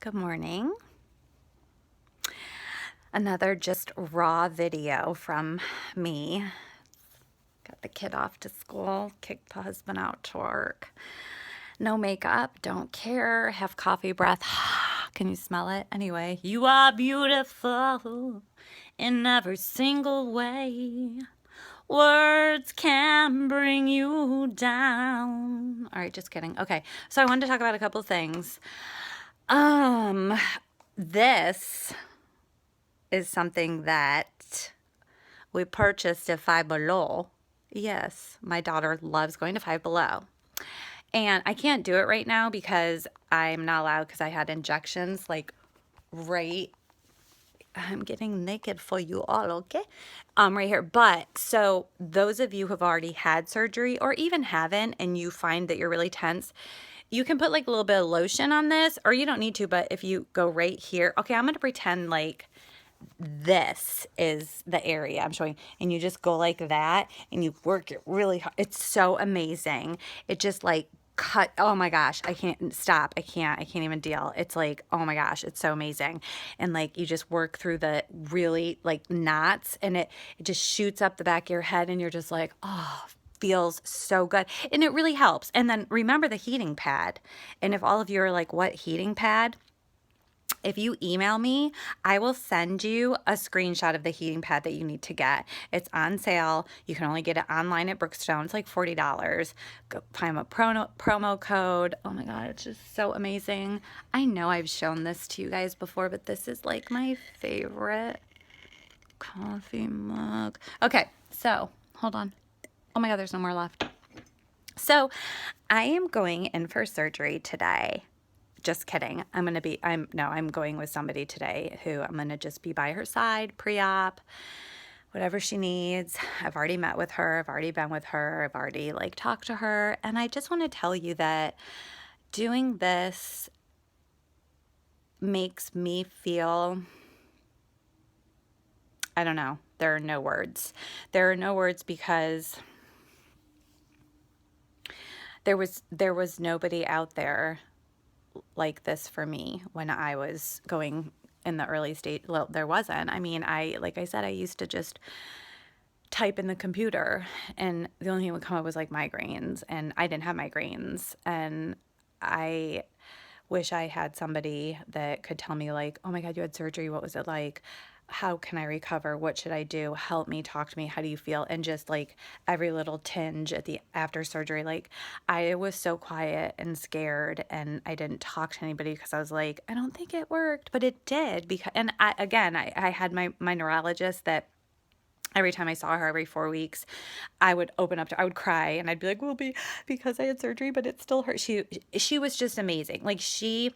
Good morning. Another just raw video from me. Got the kid off to school, kicked the husband out to work. No makeup, don't care, have coffee breath. Can you smell it? Anyway, you are beautiful in every single way. Words can bring you down. All right, just kidding. Okay, so I wanted to talk about a couple things. This is something that we purchased at Five Below. Yes, my daughter loves going to Five Below. And I can't do it right now because I'm not allowed because I had injections like right. I'm getting naked for you all, okay? Right here. But so those of you who have already had surgery or even haven't and you find that you're really tense, you can put like a little bit of lotion on this, or you don't need to, but if you go right here, okay, I'm going to pretend like this is the area I'm showing, and you just go like that and you work it really hard. It's so amazing. It just like cut. Oh my gosh, I can't stop. I can't even deal. It's like, oh my gosh, it's so amazing. And like you just work through the really like knots, and it just shoots up the back of your head, and you're just like, oh, feels so good. And it really helps. And then remember the heating pad. And if all of you are like, what heating pad? If you email me, I will send you a screenshot of the heating pad that you need to get. It's on sale. You can only get it online at Brookstone. It's like $40. Go find a promo code. Oh my God, it's just so amazing. I know I've shown this to you guys before, but this is like my favorite coffee mug. Okay, so hold on. Oh my God, there's no more left. So I am going in for surgery today. Just kidding. I'm going with somebody today who I'm going to just be by her side pre-op, whatever she needs. I've already met with her. I've already been with her. I've already like talked to her. And I just want to tell you that doing this makes me feel, I don't know. There are no words. There are no words because there was nobody out there like this for me when I was going in the early stage. Well, there wasn't. I mean, like I said, I used to just type in the computer and the only thing that would come up was like migraines, and I didn't have migraines. And I wish I had somebody that could tell me like, oh my God, you had surgery. What was it like? How can I recover? What should I do? Help me, talk to me. How do you feel? And just like every little tinge at the after surgery, like I was so quiet and scared, and I didn't talk to anybody because I was like, I don't think it worked, but it did. Because, and I had my neurologist that every time I saw her every 4 weeks, I would open up to, I would cry, and I'd be like, well, because I had surgery, but it still hurt. She was just amazing. Like she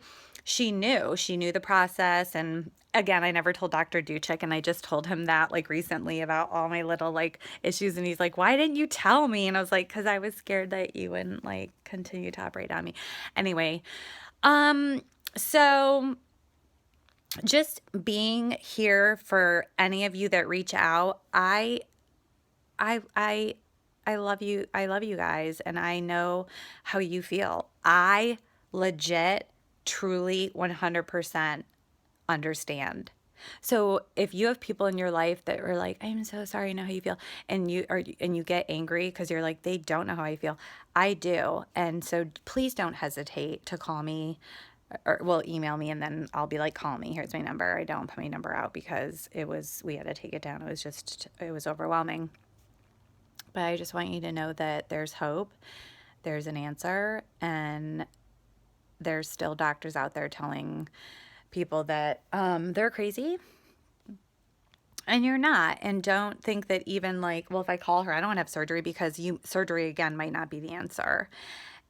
knew the process. And again, I never told Dr. Duchek, and I just told him that like recently about all my little like issues. And he's like, why didn't you tell me? And I was like, because I was scared that you wouldn't like continue to operate on me. Anyway, so just being here for any of you that reach out. I I I love you. I love you guys, and I know how you feel. I legit truly 100% understand. So if you have people in your life that are like, I'm so sorry, I know how you feel, and you get angry because you're like, they don't know how I feel. I do. And so please don't hesitate to call me, or well, email me, and then I'll be like, call me. Here's my number. I don't put my number out because we had to take it down. It was overwhelming. But I just want you to know that there's hope, there's an answer, and there's still doctors out there telling people that they're crazy, and you're not. And don't think that even like, well, if I call her, I don't want to have surgery, because surgery again might not be the answer.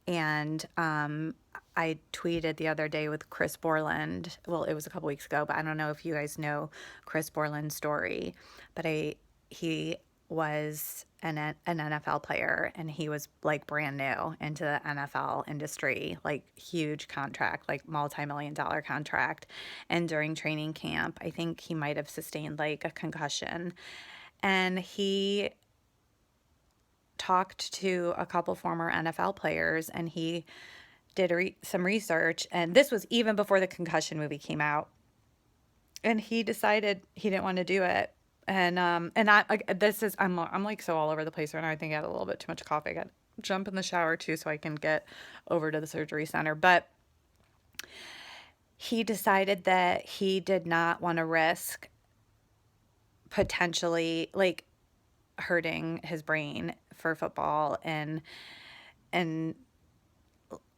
And I tweeted the other day with Chris Borland. Well, it was a couple weeks ago, but I don't know if you guys know Chris Borland's story. But he was an NFL player, and he was like brand new into the NFL industry, like huge contract, like multi-million-dollar contract. And during training camp, I think he might have sustained like a concussion. And he talked to a couple former NFL players, and he did some research, and this was even before the concussion movie came out. And he decided he didn't want to do it. And this is I'm like so all over the place right now. I think I had a little bit too much coffee. I got to jump in the shower too so I can get over to the surgery center. But he decided that he did not want to risk potentially like hurting his brain for football and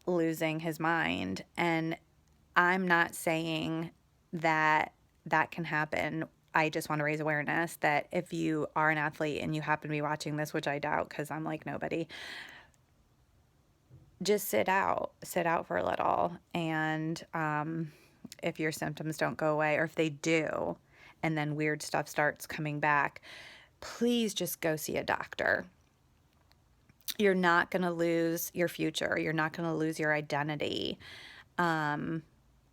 losing his mind. And I'm not saying that that can happen. I just want to raise awareness that if you are an athlete and you happen to be watching this, which I doubt because I'm like nobody, just sit out for a little. And if your symptoms don't go away, or if they do, and then weird stuff starts coming back, please just go see a doctor. You're not going to lose your future. You're not going to lose your identity.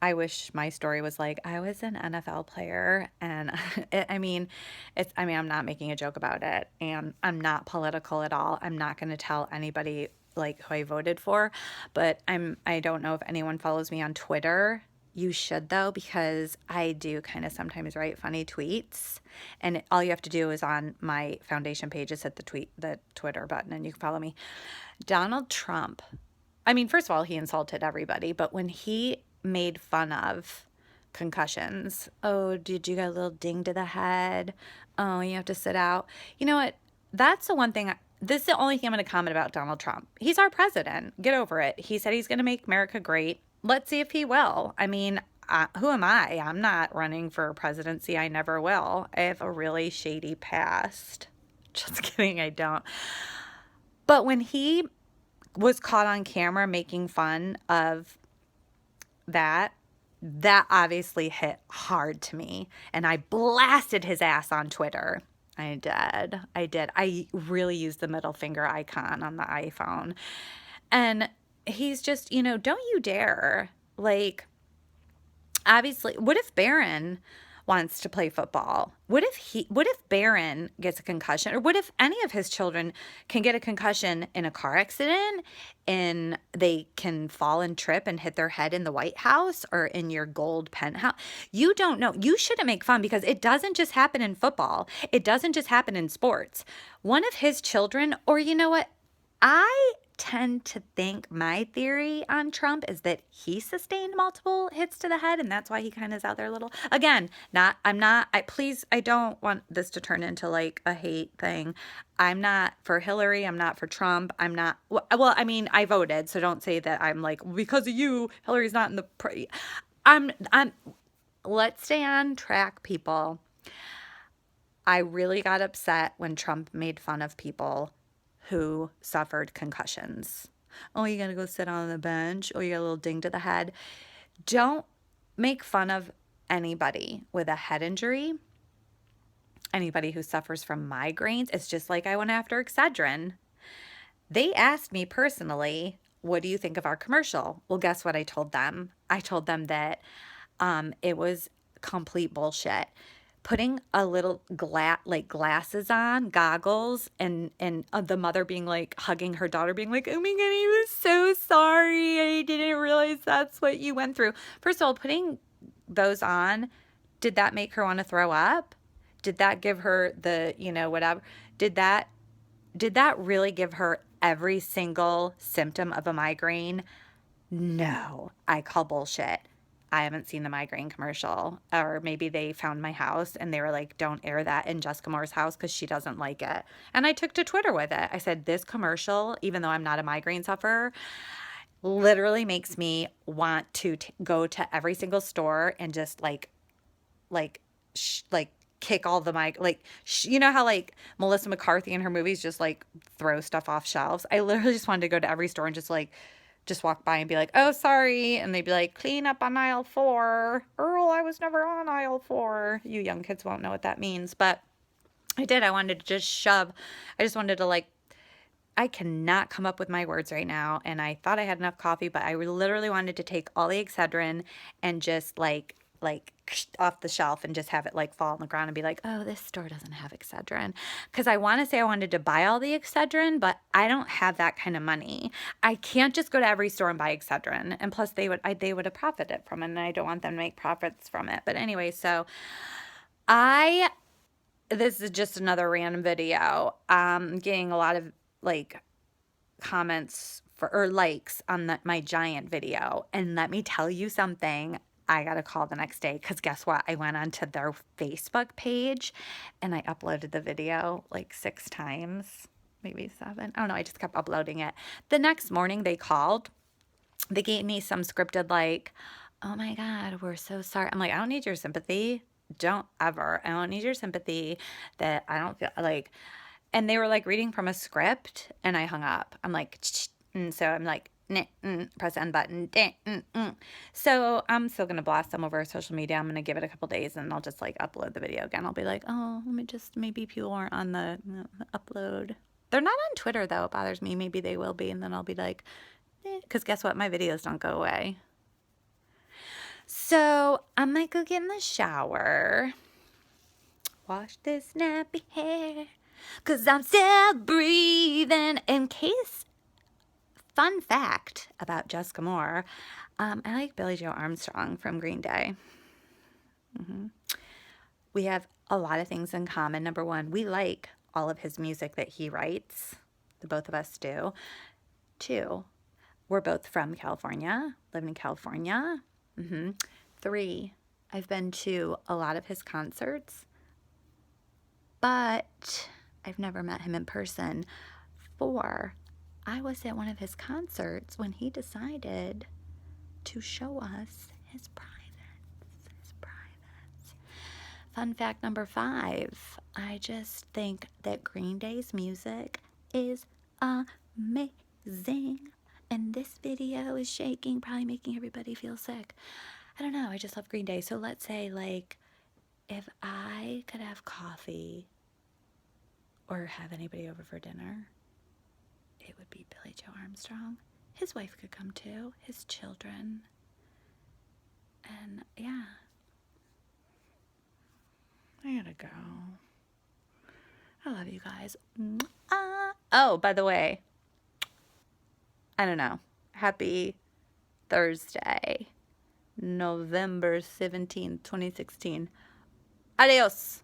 I wish my story was like, I was an NFL player, and I'm not making a joke about it, and I'm not political at all. I'm not going to tell anybody like who I voted for, but I don't know if anyone follows me on Twitter. You should though, because I do kind of sometimes write funny tweets, and all you have to do is on my foundation page is hit the Twitter button, and you can follow me. Donald Trump, I mean, first of all, he insulted everybody, but when he made fun of concussions, oh, did you get a little ding to the head? Oh, you have to sit out. You know what? That's the one thing. This is the only thing I'm going to comment about Donald Trump. He's our president. Get over it. He said he's going to make America great. Let's see if he will. I mean, who am I? I'm not running for presidency. I never will. I have a really shady past. Just kidding. I don't. But when he was caught on camera making fun of that obviously hit hard to me, and I blasted his ass on Twitter. I did. I really used the middle finger icon on the iPhone. And he's just, don't you dare. Like, obviously, what if Barron wants to play football? What if Barron gets a concussion? Or what if any of his children can get a concussion in a car accident and they can fall and trip and hit their head in the White House or in your gold penthouse? You don't know. You shouldn't make fun, because it doesn't just happen in football. It doesn't just happen in sports. One of his children, or you know what? I tend to think, my theory on Trump is that he sustained multiple hits to the head, and that's why he kind of is out there a little. Again, I don't want this to turn into like a hate thing. I'm not for Hillary. I'm not for Trump. I'm not, well, I mean, I voted, so don't say that I'm like, because of you, Hillary's not in the, let's stay on track, people. I really got upset when Trump made fun of people who suffered concussions. Oh, you gotta go sit on the bench. Oh, you got a little ding to the head. Don't make fun of anybody with a head injury, anybody who suffers from migraines. It's just like I went after Excedrin. They asked me personally, what do you think of our commercial? Well, guess what I told them? I told them that it was complete bullshit. Putting a little glasses on, goggles, and the mother being like hugging her daughter, being like, oh my God, I was so sorry. I didn't realize that's what you went through. First of all, putting those on, did that make her want to throw up? Did that give her the, whatever? Did that really give her every single symptom of a migraine? No, I call bullshit. I haven't seen the migraine commercial, or maybe they found my house and they were like, don't air that in Jessica Moore's house because she doesn't like it. And I took to Twitter with it. I said, this commercial, even though I'm not a migraine sufferer, literally makes me want to go to every single store and just like kick all the you know how like Melissa McCarthy in her movies just like throw stuff off shelves. I literally just wanted to go to every store and just walk by and be like, oh, sorry. And they'd be like, clean up on aisle 4. Earl, I was never on aisle 4. You young kids won't know what that means. But I did. I wanted to just shove. I just wanted to I cannot come up with my words right now. And I thought I had enough coffee, but I literally wanted to take all the Excedrin and just like off the shelf and just have it like fall on the ground and be like, oh, this store doesn't have Excedrin. Because I want to say I wanted to buy all the Excedrin, but I don't have that kind of money. I can't just go to every store and buy Excedrin. And plus they would have profited from it, and I don't want them to make profits from it. But anyway, so this is just another random video. Getting a lot of like comments or likes on my giant video. And let me tell you something. I got a call the next day because guess what? I went onto their Facebook page and I uploaded the video like 6 times, maybe 7. I don't know. I just kept uploading it. The next morning they called. They gave me some scripted like, oh my God, we're so sorry. I'm like, I don't need your sympathy. Don't ever. I don't need your sympathy that I don't feel like. And they were like reading from a script and I hung up. I'm like, and so I'm like, press the end button. So I'm still going to blast them over social media. I'm going to give it a couple days and I'll just like upload the video again. I'll be like, oh, let me just, maybe people aren't on the upload. They're not on Twitter though. It bothers me. Maybe they will be. And then I'll be like, because guess what? My videos don't go away. So I'm going to go get in the shower. Wash this nappy hair. Because I'm still breathing. In case, fun fact about Jessica Moore, I like Billie Joe Armstrong from Green Day. We have a lot of things in common. Number one, we like all of his music that he writes. The both of us do. 2, we're both from California, live in California. 3, I've been to a lot of his concerts, but I've never met him in person. 4, I was at one of his concerts when he decided to show us his privates. Fun fact number 5, I just think that Green Day's music is amazing. And this video is shaking, probably making everybody feel sick. I don't know, I just love Green Day. So let's say like if I could have coffee or have anybody over for dinner, it would be Billie Joe Armstrong. His wife could come too, his children. And yeah. I gotta go. I love you guys. Oh, by the way, I don't know. Happy Thursday, November 17th, 2016. Adios.